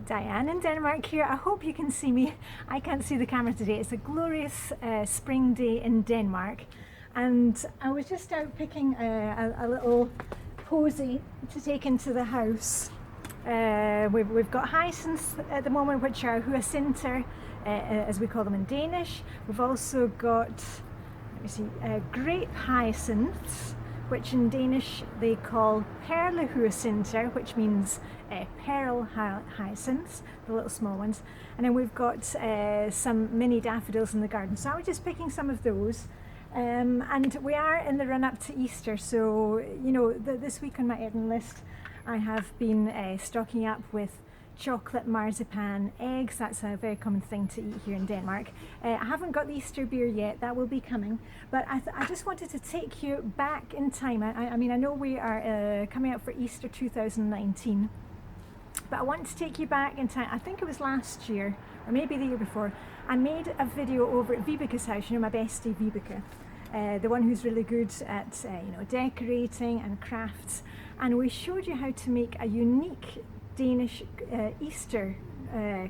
Diane in Denmark here. I hope you can see me. I can't see the camera today. It's a glorious spring day in Denmark, and I was just out picking a little posy to take into the house. We've got hyacinths at the moment, which are huacinter, as we call them in Danish. We've also got, let me see, grape hyacinths, which in Danish they call perlehuacinter, which means pearl hyacinths, the little small ones. And then we've got some mini daffodils in the garden. So I was just picking some of those. And we are in the run up to Easter, so you know, this week on my Eden list I have been stocking up with chocolate, marzipan, eggs. That's a very common thing to eat here in Denmark. I haven't got the Easter beer yet, that will be coming, but I just wanted to take you back in time. I mean, I know we are coming up for Easter 2019, but I want to take you back in time. I think it was last year, or maybe the year before. I made a video over at Vibeka's house, you know, my bestie Vibeka, the one who's really good at you know, decorating and crafts, and we showed you how to make a unique Danish Easter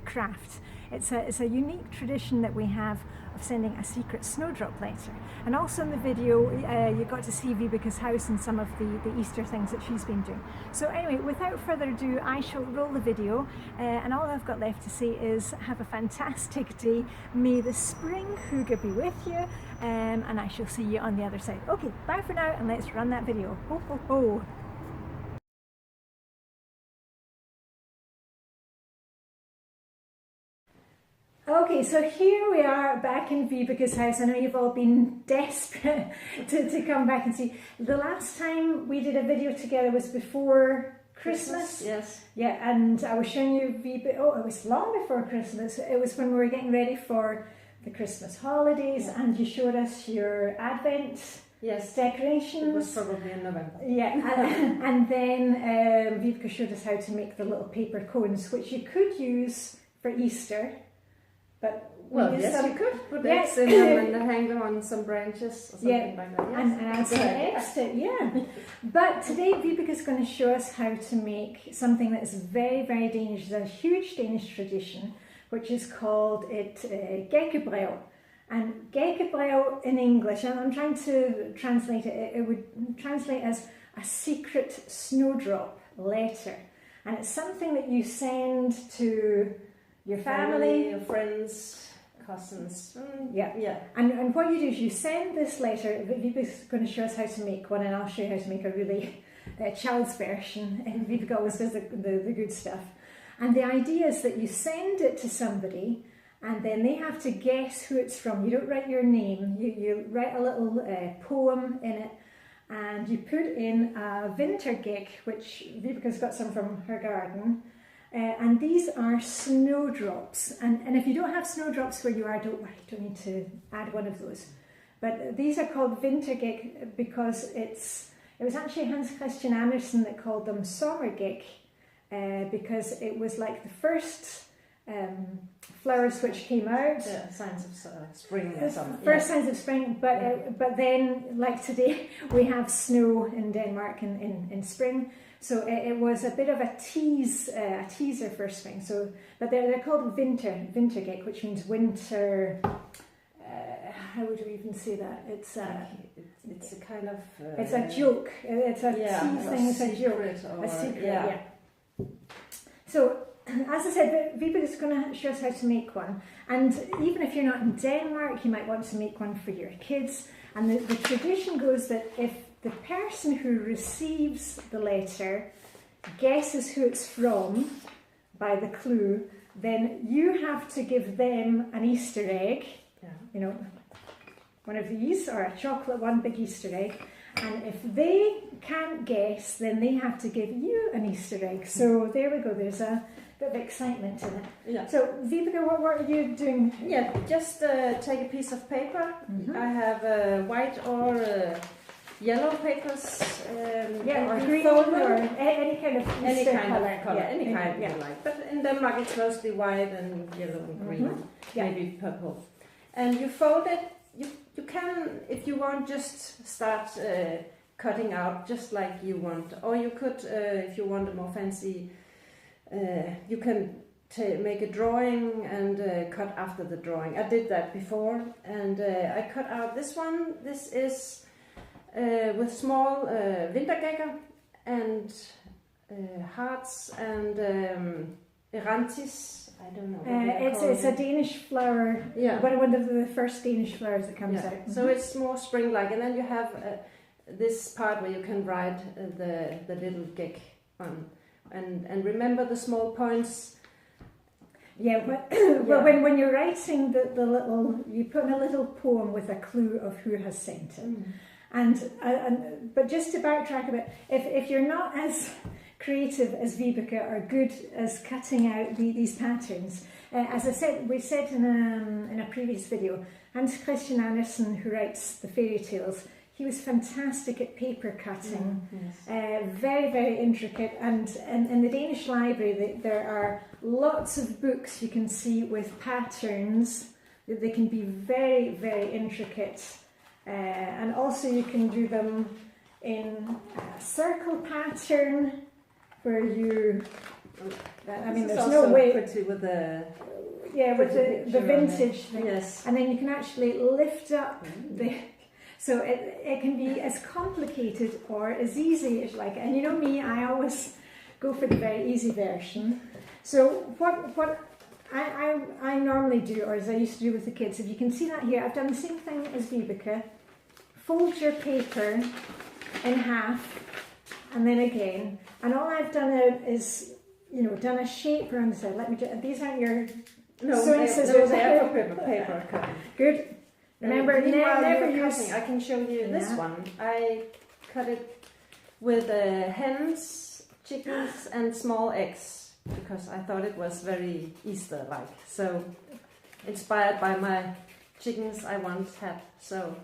craft. It's a unique tradition that we have of sending a secret snowdrop letter. And also in the video you got to see Vibeka's house and some of the Easter things that she's been doing. So anyway, without further ado, I shall roll the video, and all I've got left to say is have a fantastic day. May the spring hygge be with you, and I shall see you on the other side. Okay, bye for now, and let's run that video. Ho ho ho! Okay, so here we are back in Vibeka's house. I know you've all been desperate to come back and see. The last time we did a video together was before Christmas. Yes. Yeah, and I was showing you Vibeka. Oh, it was long before Christmas. It was when we were getting ready for the Christmas holidays, yeah. And you showed us your Advent. Yes, decorations. It was probably in November. Yeah, and then Vibeka showed us how to make the little paper cones, which you could use for Easter. But well, yes, you could put eggs in them and hang them on some branches or something like that. Yes. And add some eggs to it, yeah. But today Vibeka is going to show us how to make something that is very, very Danish. It's a huge Danish tradition, which is called Gækkebrev. And Gækkebrev in English, and I'm trying to translate it, it would translate as a secret snowdrop letter. And it's something that you send to your family, your friends, cousins. Yeah. And what you do is you send this letter. Vibeka's going to show us how to make one, and I'll show you how to make a really child's version. And Vibeka always does the good stuff. And the idea is that you send it to somebody, and then they have to guess who it's from. You don't write your name. You write a little poem in it, and you put in a wintergæk, which Vibeka's got some from her garden. And these are snowdrops, and if you don't have snowdrops where you are, don't worry, you don't need to add one of those. But these are called vintergæk because it was actually Hans Christian Andersen that called them sommergæk, because it was like the first flowers which came out. Yeah, signs of spring or something. First signs of spring, but then, like today, we have snow in Denmark in spring. So it was a bit of a teaser for spring. So, but they're called vintergæk, which means winter. How would we even say that? It's a kind of. It's a joke. It's a tease thing. It's a joke. A secret. Yeah. So, as I said, Vibeka is going to show us how to make one. And even if you're not in Denmark, you might want to make one for your kids. And the tradition goes that if the person who receives the letter guesses who it's from by the clue, then you have to give them an Easter egg, you know, one of these, or a chocolate one, big Easter egg. And if they can't guess, then they have to give you an Easter egg. So there we go, there's a bit of excitement in it. Yeah. So Vibeka, what are you doing? Yeah, just take a piece of paper. Mm-hmm. I have white or yellow papers, or green, or any kind of Easter color. Any kind you like. But in Denmark it's mostly white and yellow and green, maybe purple. And you fold it. You can, if you want, just start cutting out just like you want, or you could, if you want a more fancy, you can to make a drawing and cut after the drawing. I did that before, and I cut out this one. This is with small wintergækker and hearts and erantis. I don't know. It's a Danish flower. Yeah. One of the first Danish flowers that comes out. So it's more spring-like, and then you have this part where you can write the little gæk on, and remember the small points. Yeah, but when you're writing the little, you put in a little poem with a clue of who has sent it. And but just to backtrack a bit, if you're not as creative as Vibeke or good as cutting out these patterns, as I said, we said in a previous video, Hans Christian Andersen, who writes the fairy tales, he was fantastic at paper cutting, very, very intricate. And in the Danish library, there are lots of books you can see with patterns. They can be very, very intricate. And also you can do them in a circle pattern where you, I mean, there's no way. Pretty with the the vintage thing. Yes. And then you can actually lift up so it can be as complicated or as easy as you like. And you know me, I always go for the very easy version. So what I normally do, or as I used to do with the kids, if you can see that here, I've done the same thing as Vibeke. Fold your paper in half, and then again. And all I've done is, done a shape around the side. Let me just, these aren't your sewing scissors. They're for paper cutting. Good. Remember, never use. I can show you this one. I cut it with hens, chickens, and small eggs because I thought it was very Easter-like. So, inspired by my chickens I once had. So.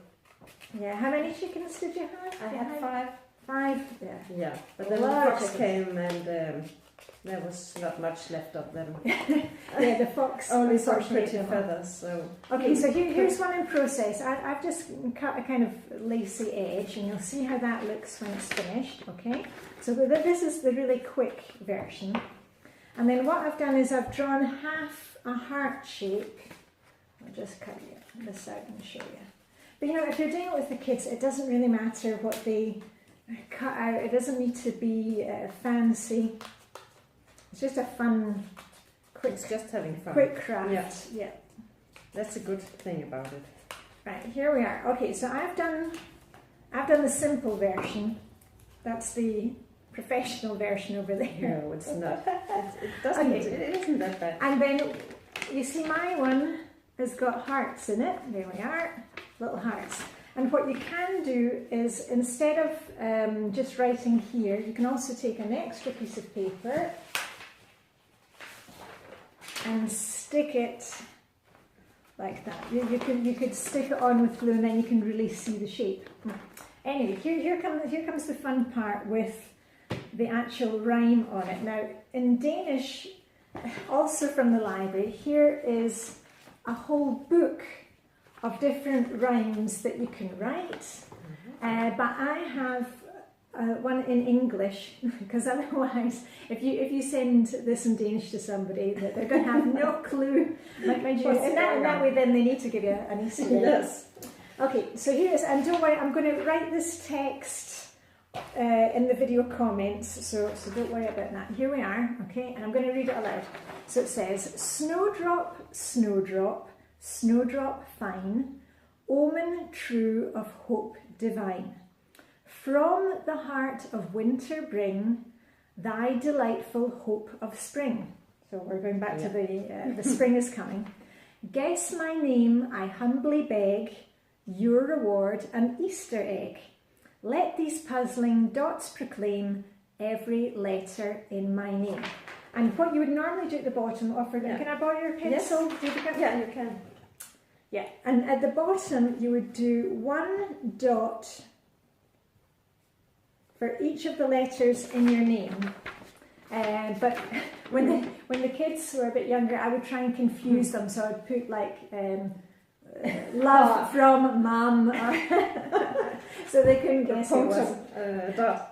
Yeah, how many chickens did you have? I had 5. 5? Yeah, but then the fox came and there was not much left of them. Yeah, the fox only some pretty feathers. So okay, so here's one in process. I've just cut a kind of lacy edge, and you'll see how that looks when it's finished. Okay, so this is the really quick version, and then what I've done is I've drawn half a heart shape. I'll just cut this out and show you. But if you're doing it with the kids, it doesn't really matter what they cut out. It doesn't need to be fancy. It's just a fun, quick. It's just having fun. Quick craft. Yeah. That's a good thing about it. Right, here we are. Okay, so I've done the simple version. That's the professional version over there. No, it's not. It doesn't. Okay. It isn't that bad. And then you see my one has got hearts in it. There we are. Little hearts. And what you can do is, instead of just writing here, you can also take an extra piece of paper and stick it like that. You could stick it on with glue, and then you can really see the shape. Anyway, here comes the fun part with the actual rhyme on it. Now, in Danish, also from the library, here is a whole book of different rhymes that you can write, but I have one in English, because otherwise, if you send this in Danish to somebody, they're going to have no clue. Mind you, and that way, then they need to give you an Easter egg. Yes. Okay, so here's, and don't worry, I'm going to write this text in the video comments, so don't worry about that. Here we are, okay, and I'm going to read it aloud. So it says, Snowdrop, snowdrop, snowdrop fine, omen true of hope divine. From the heart of winter bring thy delightful hope of spring. So we're going back to the spring is coming. Guess my name, I humbly beg, your reward an Easter egg. Let these puzzling dots proclaim every letter in my name. And what you would normally do at the bottom, can I borrow your pencil? Yes. Yeah, you can. Yeah, and at the bottom you would do 1 dot for each of the letters in your name. But when the kids were a bit younger, I would try and confuse them, so I'd put like love from mum, or so they couldn't guess who it was. Dot.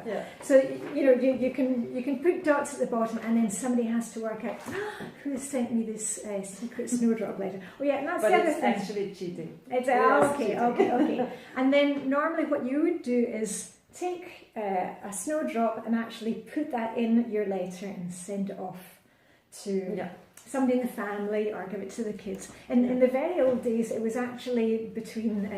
Yeah. So you can put dots at the bottom, and then somebody has to work out who sent me this secret snowdrop letter. Oh yeah, and that's but the other it's thing. actually cheating. It's cheating. okay. And then normally what you would do is take a snowdrop and actually put that in your letter and send it off to somebody in the family or give it to the kids. In the very old days, it was actually between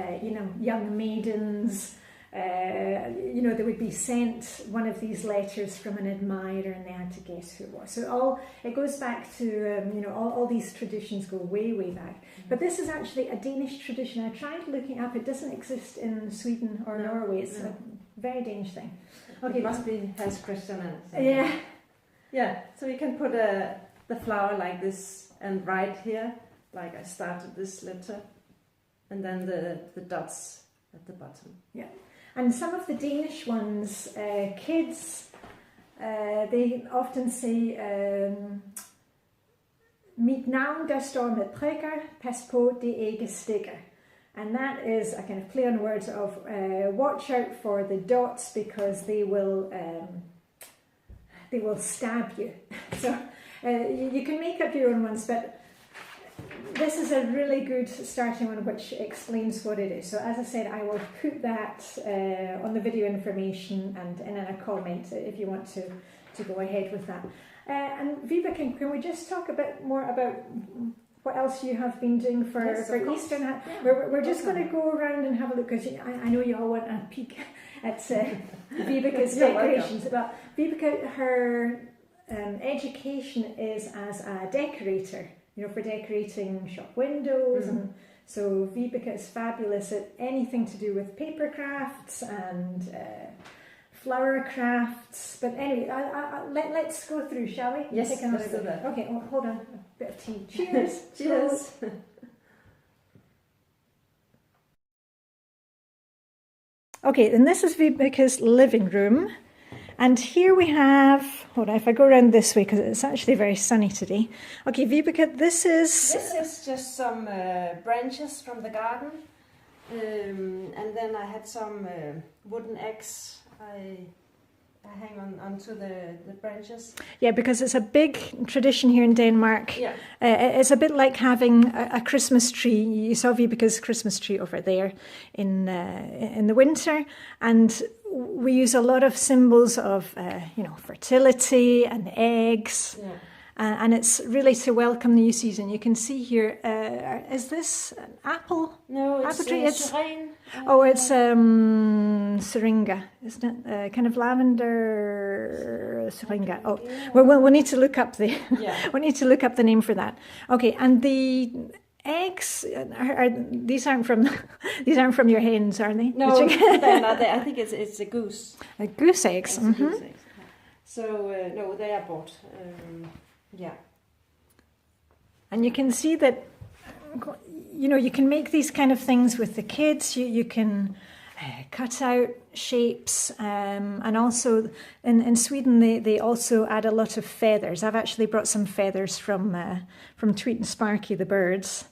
young maidens. They would be sent one of these letters from an admirer, and they had to guess who it was. So it goes back to all these traditions go way back. Mm-hmm. But this is actually a Danish tradition. I tried looking up. It doesn't exist in Sweden or Norway. It's a very Danish thing. Okay, it must be has Christian. Yeah. So you can put the flower like this and write here, like I started this letter, and then the dots at the bottom. Yeah. And some of the Danish ones, kids, they often say, mit navn der står med prikker, pas på det ikke stikker. And that is a kind of play on words of watch out for the dots because they will stab you. So you can make up your own ones, but this is a really good starting one which explains what it is. So as I said, I will put that on the video information and in a comment if you want to go ahead with that. And Vibeke, can we just talk a bit more about what else you have been doing for Easter? Yeah. We're just going to go around and have a look, because I know you all want a peek at Vibeke's decorations. But Vibeke, her education is as a decorator, for decorating shop windows. Mm-hmm. And so Vibeke is fabulous at anything to do with paper crafts and flower crafts. But anyway, let's go through, shall we? Yes, let's do that. Okay, hold on. A bit of tea. Cheers. Cheers. Okay, and this is Vibeke's living room. And here we have, hold on, if I go around this way, because it's actually very sunny today. Okay, Vibeke, this is just some branches from the garden. And then I had some wooden eggs I hang onto the branches. Yeah, because it's a big tradition here in Denmark. Yeah. It's a bit like having a Christmas tree. You saw Vibeke's Christmas tree over there in the winter, and we use a lot of symbols of fertility and eggs. Yeah. And it's really to welcome the new season. You can see here, is this an apple? No, it's apple tree. It's syringa. It's syringa, isn't it? Kind of lavender syringa. Oh, we'll need to look up the we need to look up the name for that. Okay, and the eggs these aren't from your hens, are they? No, they're not. I think it's a goose. A goose eggs. Mm-hmm. Goose eggs. So no, they are bought. Yeah. And you can see that, you can make these kind of things with the kids. You can cut out shapes, and also in Sweden they also add a lot of feathers. I've actually brought some feathers from Tweet and Sparky the birds,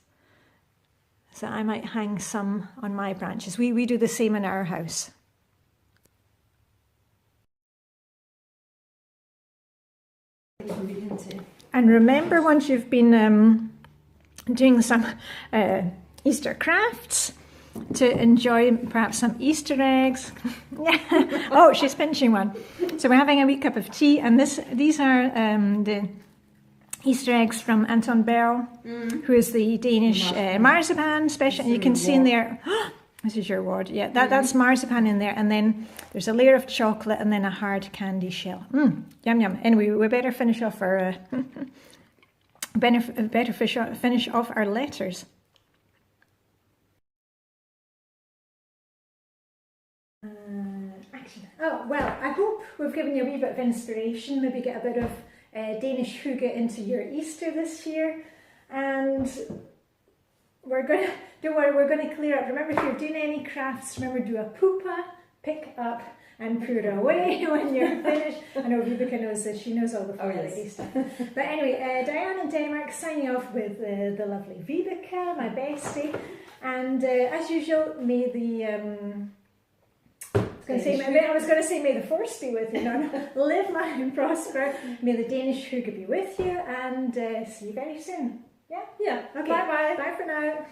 so I might hang some on my branches. We do the same in our house. And remember, once you've been doing some Easter crafts, to enjoy perhaps some Easter eggs. Oh, she's pinching one. So we're having a wee cup of tea, and these are the Easter eggs from Anton Berl, who is the Danish marzipan special. And you can see in there. This is your ward, yeah. That's marzipan in there, and then there's a layer of chocolate, and then a hard candy shell. Yum yum. Anyway, we better finish off our finish off our letters. Action. Oh well, I hope we've given you a wee bit of inspiration. Maybe get a bit of Danish hygge into your Easter this year, and don't worry, we're going to clear up. Remember, if you're doing any crafts, remember, do a pupa, pick up and put it away when you're finished. I know Vibeke knows this, she knows all the Flylady stuff. But anyway, Diane in Denmark signing off with the lovely Vibeke, my bestie. And as usual, may the... I was going to say, may the force be with you. No, live, laugh, and prosper. May the Danish Hygge be with you, and see you very soon. Yeah? Yeah. Okay. Bye-bye. Bye for now.